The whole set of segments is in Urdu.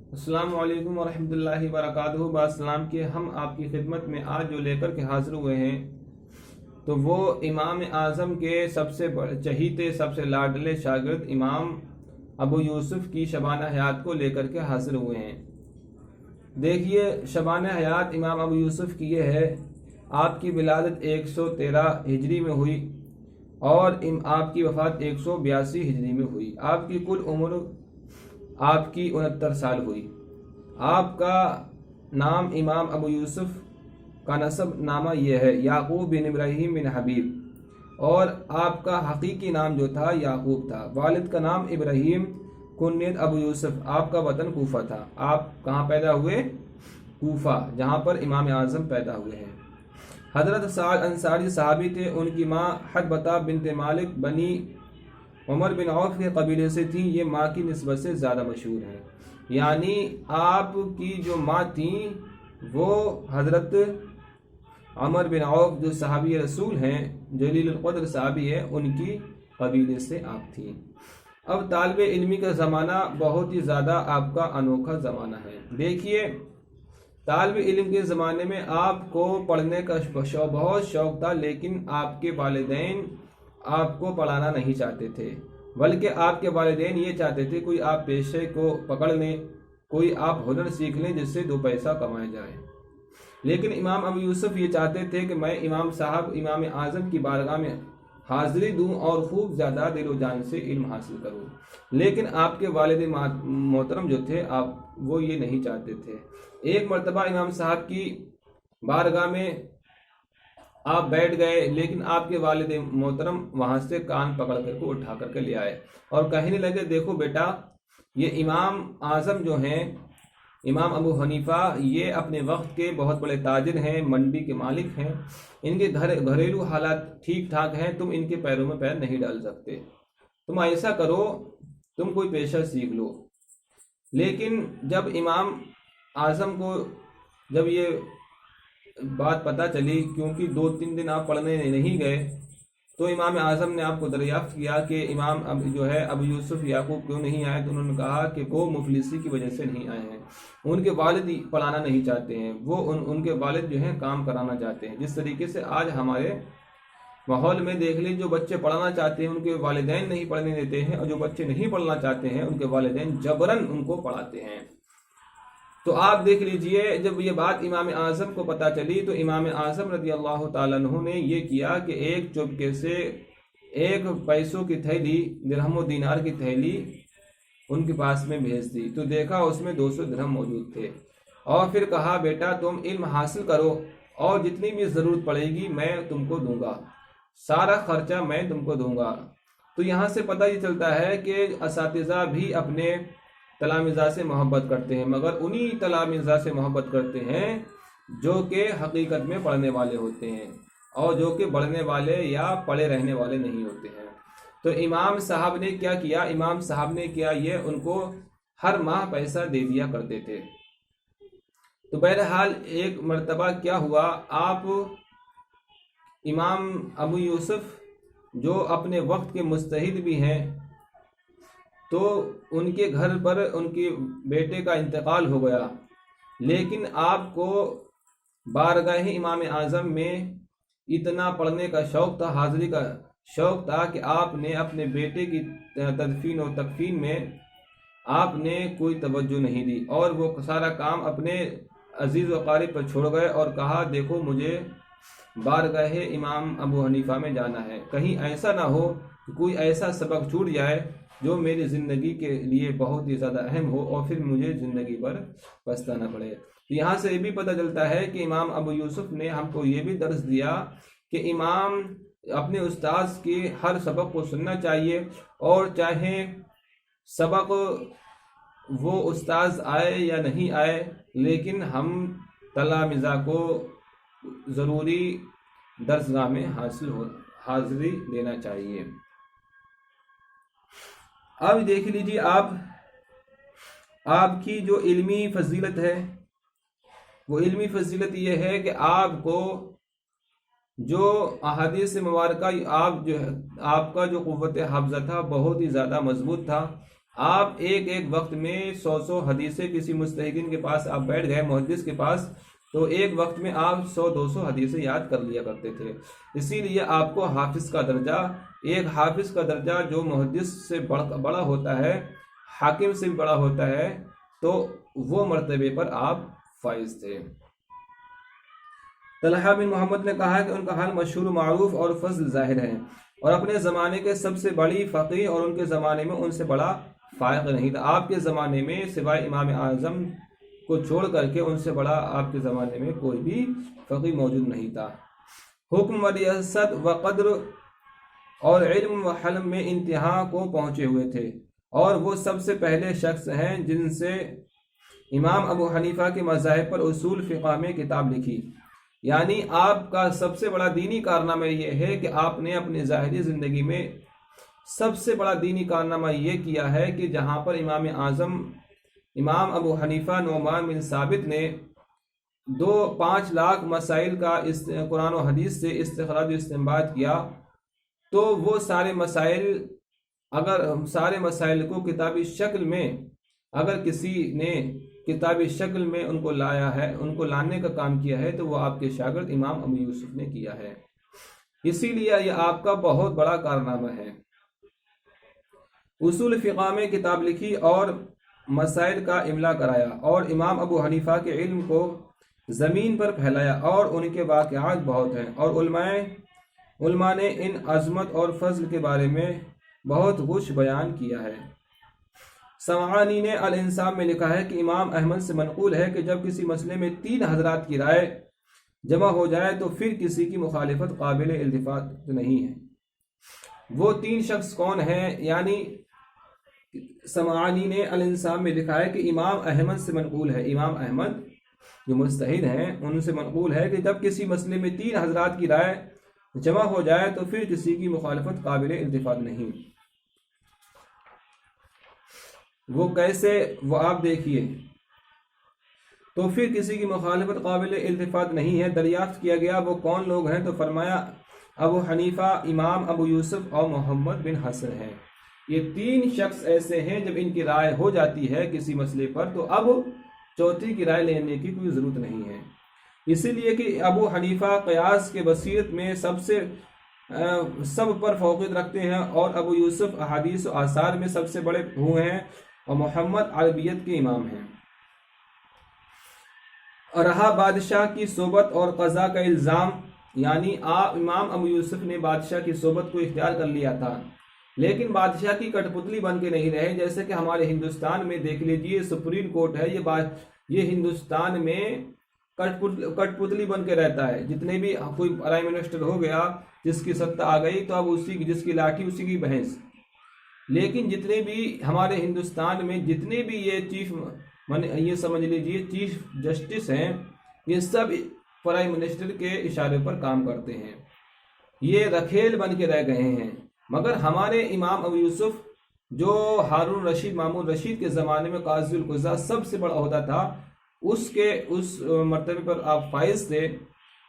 السلام علیکم ورحمۃ اللہ وبرکاتہ۔ باسلام کے ہم آپ کی خدمت میں آج جو لے کر کے حاضر ہوئے ہیں تو وہ امام اعظم کے سب سے چہیتے سب سے لاڈلے شاگرد امام ابو یوسف کی شبانہ حیات کو لے کر کے حاضر ہوئے ہیں۔ دیکھیے، شبانہ حیات امام ابو یوسف کی یہ ہے، آپ کی ولادت 113 ہجری میں ہوئی اور آپ کی وفات 182 ہجری میں ہوئی۔ آپ کی کل عمر آپ کی 69 سال ہوئی۔ آپ کا نام امام ابو یوسف کا نسب نامہ یہ ہے یعقوب بن ابراہیم بن حبیب، اور آپ کا حقیقی نام جو تھا یعقوب تھا۔ والد کا نام ابراہیم، کنیت ابو یوسف۔ آپ کا وطن کوفہ تھا۔ آپ کہاں پیدا ہوئے؟ کوفہ، جہاں پر امام اعظم پیدا ہوئے ہیں۔ حضرت سعد انصاری صحابی تھے۔ ان کی ماں حدبتہ بنت مالک بنی عمر بن عوف کے قبیلے سے تھیں۔ یہ ماں کی نسبت سے زیادہ مشہور ہیں، یعنی آپ کی جو ماں تھیں وہ حضرت عمر بن عوف جو صحابی رسول ہیں، جلیل القدر صحابی ہیں، ان کی قبیلے سے آپ تھیں۔ اب طالب علمی کا زمانہ بہت ہی زیادہ آپ کا انوکھا زمانہ ہے۔ دیکھیے، طالب علم کے زمانے میں آپ کو پڑھنے کا بہت شوق تھا، لیکن آپ کے والدین آپ کو پڑھانا نہیں چاہتے تھے، بلکہ آپ کے والدین یہ چاہتے تھے کوئی آپ پیشے کو پکڑ لیں، کوئی آپ ہنر سیکھ لیں جس سے 2 پیسہ کمایا جائے۔ لیکن امام ابو یوسف یہ چاہتے تھے کہ میں امام صاحب امام اعظم کی بارگاہ میں حاضری دوں اور خوب زیادہ دل و جان سے علم حاصل کروں، لیکن آپ کے والد محترم جو تھے وہ یہ نہیں چاہتے تھے۔ ایک مرتبہ امام صاحب کی بارگاہ میں آپ بیٹھ گئے، لیکن آپ کے والد محترم وہاں سے کان پکڑ کر کو اٹھا کر کے لے آئے اور کہنے لگے، دیکھو بیٹا، یہ امام اعظم جو ہیں، امام ابو حنیفہ، یہ اپنے وقت کے بہت بڑے تاجر ہیں، منڈی کے مالک ہیں، ان کے گھریلو حالات ٹھیک ٹھاک ہیں، تم ان کے پیروں میں پیر نہیں ڈال سکتے، تم ایسا کرو، تم کوئی پیشہ سیکھ لو۔ لیکن جب امام اعظم کو جب یہ بات پتہ چلی، کیونکہ 2-3 دن آپ پڑھنے نہیں گئے، تو امام اعظم نے آپ کو دریافت کیا کہ امام جو ہے ابو یوسف یعقوب کیوں نہیں آئے؟ تو انہوں نے کہا کہ وہ مفلسی کی وجہ سے نہیں آئے ہیں، ان کے والد پڑھانا نہیں چاہتے ہیں، وہ ان کے والد جو ہیں کام کرانا چاہتے ہیں۔ جس طریقے سے آج ہمارے ماحول میں دیکھ لیں، جو بچے پڑھنا چاہتے ہیں ان کے والدین نہیں پڑھنے دیتے ہیں، اور جو بچے نہیں پڑھنا چاہتے ہیں ان کے والدین جبراً ان کو پڑھاتے ہیں۔ تو آپ دیکھ لیجئے، جب یہ بات امام اعظم کو پتہ چلی تو امام اعظم رضی اللہ تعالیٰ عنہ نے یہ کیا کہ ایک چپکے سے 1 پیسوں کی تھیلی، درہم و دینار کی تھیلی ان کے پاس میں بھیج دی، تو دیکھا اس میں 200 درہم موجود تھے، اور پھر کہا، بیٹا تم علم حاصل کرو اور جتنی بھی ضرورت پڑے گی میں تم کو دوں گا، سارا خرچہ میں تم کو دوں گا۔ تو یہاں سے پتہ یہ چلتا ہے کہ اساتذہ بھی اپنے تلامذہ سے محبت کرتے ہیں، مگر انہی تلامذہ سے محبت کرتے ہیں جو کہ حقیقت میں پڑھنے والے ہوتے ہیں، اور جو کہ بڑھنے والے یا پڑھے رہنے والے نہیں ہوتے ہیں۔ تو امام صاحب نے کیا کیا؟ امام صاحب نے کیا، یہ ان کو ہر ماہ پیسہ دے دیا کرتے تھے۔ تو بہرحال ایک مرتبہ کیا ہوا، آپ امام ابو یوسف جو اپنے وقت کے مجتہد بھی ہیں، تو ان کے گھر پر ان کے بیٹے کا انتقال ہو گیا، لیکن آپ کو بارگاہ امام اعظم میں اتنا پڑھنے کا شوق تھا، حاضری کا شوق تھا کہ آپ نے اپنے بیٹے کی تدفین و تکفین میں آپ نے کوئی توجہ نہیں دی، اور وہ سارا کام اپنے عزیز و قارب پر چھوڑ گئے اور کہا، دیکھو مجھے بارگاہ امام ابو حنیفہ میں جانا ہے، کہیں ایسا نہ ہو کہ کوئی ایسا سبق چھوٹ جائے جو میری زندگی کے لیے بہت ہی زیادہ اہم ہو اور پھر مجھے زندگی پر پچھتانا پڑے۔ یہاں سے یہ بھی پتہ چلتا ہے کہ امام ابو یوسف نے ہم کو یہ بھی درس دیا کہ امام اپنے استاذ کی ہر سبق کو سننا چاہیے، اور چاہے سبق وہ استاذ آئے یا نہیں آئے، لیکن ہم تلامذہ کو ضروری درسگاہ میں حاضری دینا چاہیے۔ اب دیکھ لیجیے، آپ کی جو علمی فضیلت ہے، وہ علمی فضیلت یہ ہے کہ آپ کو جو احادیث مبارکہ، آپ کا جو قوت حافظہ تھا بہت ہی زیادہ مضبوط تھا، آپ ایک ایک وقت میں 100 حدیثیں کسی مجتہدین کے پاس آپ بیٹھ گئے، محدث کے پاس، تو ایک وقت میں آپ 100-200 حدیثیں یاد کر لیا کرتے تھے۔ اسی لیے آپ کو حافظ کا درجہ، ایک حافظ کا درجہ جو محدث سے بڑا ہوتا ہے، حاکم سے بھی بڑا ہوتا ہے، تو وہ مرتبے پر آپ فائز تھے۔ طلحہ بن محمد نے کہا کہ ان کا حال مشہور و معروف اور فضل ظاہر ہے، اور اپنے زمانے کے سب سے بڑی فقیہ، اور ان کے زمانے میں ان سے بڑا فائق نہیں تھا۔ آپ کے زمانے میں سوائے امام اعظم کو چھوڑ کر کے ان سے بڑا آپ کے زمانے میں کوئی بھی فقیہ موجود نہیں تھا۔ حکم و ریاست و قدر اور علم و حلم میں انتہا کو پہنچے ہوئے تھے، اور وہ سب سے پہلے شخص ہیں جن سے امام ابو حنیفہ کے مذاہب پر اصول فقہ میں کتاب لکھی۔ یعنی آپ کا سب سے بڑا دینی کارنامہ یہ ہے کہ آپ نے اپنی ظاہری زندگی میں سب سے بڑا دینی کارنامہ یہ کیا ہے کہ جہاں پر امام اعظم امام ابو حنیفہ نعمان بن ثابت نے 5 لاکھ مسائل کا قرآن و حدیث سے استخراج و استنباط کیا، تو وہ سارے مسائل کو کتابی شکل میں اگر کسی نے کتابی شکل میں ان کو لایا ہے، ان کو لانے کا کام کیا ہے، تو وہ آپ کے شاگرد امام ابو یوسف نے کیا ہے۔ اسی لیے یہ آپ کا بہت بڑا کارنامہ ہے۔ اصول فقہ میں کتاب لکھی اور مسائل کا املا کرایا، اور امام ابو حنیفہ کے علم کو زمین پر پھیلایا، اور ان کے واقعات بہت ہیں، اور علماء نے ان عظمت اور فضل کے بارے میں بہت کچھ بیان کیا ہے۔ سمعانی نے الانصاف میں لکھا ہے کہ امام احمد سے منقول ہے کہ جب کسی مسئلے میں 3 حضرات کی رائے جمع ہو جائے تو پھر کسی کی مخالفت قابل التفات نہیں ہے۔ وہ 3 شخص کون ہیں؟ یعنی سمعانی نے الانصاف میں لکھا ہے کہ امام احمد سے منقول ہے، امام احمد جو مجتہد ہیں ان سے منقول ہے کہ جب کسی مسئلے میں 3 حضرات کی رائے جمع ہو جائے تو پھر کسی کی مخالفت قابل التفات نہیں۔ وہ کیسے؟ وہ آپ دیکھیے، تو پھر کسی کی مخالفت قابل التفات نہیں ہے۔ دریافت کیا گیا وہ کون لوگ ہیں، تو فرمایا ابو حنیفہ، امام ابو یوسف اور محمد بن حسن ہیں۔ یہ 3 شخص ایسے ہیں جب ان کی رائے ہو جاتی ہے کسی مسئلے پر تو اب چوتھی کی رائے لینے کی کوئی ضرورت نہیں ہے۔ اسی لیے کہ ابو حنیفہ قیاس کے بصیرت میں سب پر فوقیت رکھتے ہیں، اور ابو یوسف احادیث و آثار میں سب سے بڑے ہوئے ہیں، اور محمد عربیت کے امام ہیں۔ اور رہا بادشاہ کی صحبت اور قضاء کا الزام، یعنی امام ابو یوسف نے بادشاہ کی صحبت کو اختیار کر لیا تھا، لیکن بادشاہ کی کٹ پتلی بن کے نہیں رہے۔ جیسے کہ ہمارے ہندوستان میں دیکھ لیجئے سپریم کورٹ ہے، یہ ہندوستان میں کٹ پتلی بن کے رہتا ہے۔ جتنے بھی کوئی پرائم منسٹر ہو گیا، جس کی سطح آ گئی تو اب جس کی لاٹھی اسی کی بھینس۔ لیکن جتنے بھی ہمارے ہندوستان میں جتنے بھی یہ سمجھ لیجئے چیف جسٹس ہیں، یہ سب پرائم منسٹر کے اشارے پر کام کرتے ہیں، یہ رکھیل بن کے رہ گئے ہیں۔ مگر ہمارے امام ابو یوسف جو ہارون رشید مامون رشید کے زمانے میں قاضی القضاء سب سے بڑا عہدہ تھا، اس مرتبے پر آپ فائز تھے،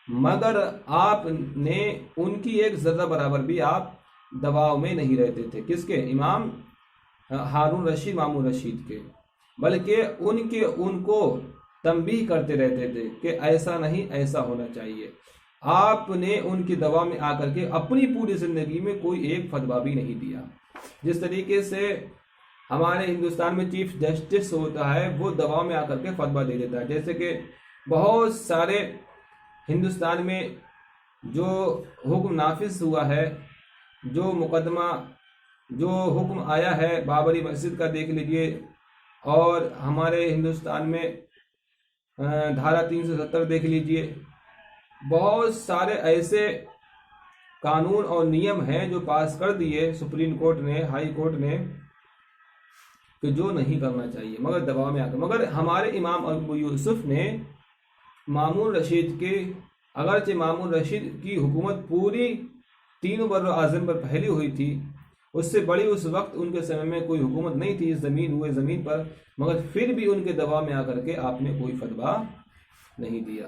مگر آپ نے ان کی ایک ذرہ برابر بھی آپ دباؤ میں نہیں رہتے تھے۔ کس کے؟ امام ہارون رشید مامون رشید کے، بلکہ ان کو تنبیہ کرتے رہتے تھے کہ ایسا نہیں، ایسا ہونا چاہیے۔ آپ نے ان کی دوا میں آ کر کے اپنی پوری زندگی میں کوئی ایک فتویٰ بھی نہیں دیا۔ جس طریقے سے ہمارے ہندوستان میں چیف جسٹس ہوتا ہے، وہ دوا میں آ کر کے فتویٰ دے دیتا ہے۔ جیسے کہ بہت سارے ہندوستان میں جو حکم نافذ ہوا ہے، جو مقدمہ جو حکم آیا ہے بابری مسجد کا دیکھ لیجئے، اور ہمارے ہندوستان میں دھارا 370 دیکھ لیجئے، بہت سارے ایسے قانون اور نیم ہیں جو پاس کر دیے سپریم کورٹ نے، ہائی کورٹ نے، کہ جو نہیں کرنا چاہیے، مگر دباؤ میں آ کر۔ مگر ہمارے امام ابو یوسف نے مامون رشید کے، اگرچہ مامون رشید کی حکومت پوری 3 بر اعظم پر پھیلی ہوئی تھی، اس سے بڑی اس وقت ان کے سمے میں کوئی حکومت نہیں تھی زمین پر، مگر پھر بھی ان کے دباؤ میں آ کر کے آپ نے کوئی فتویٰ نہیں دیا۔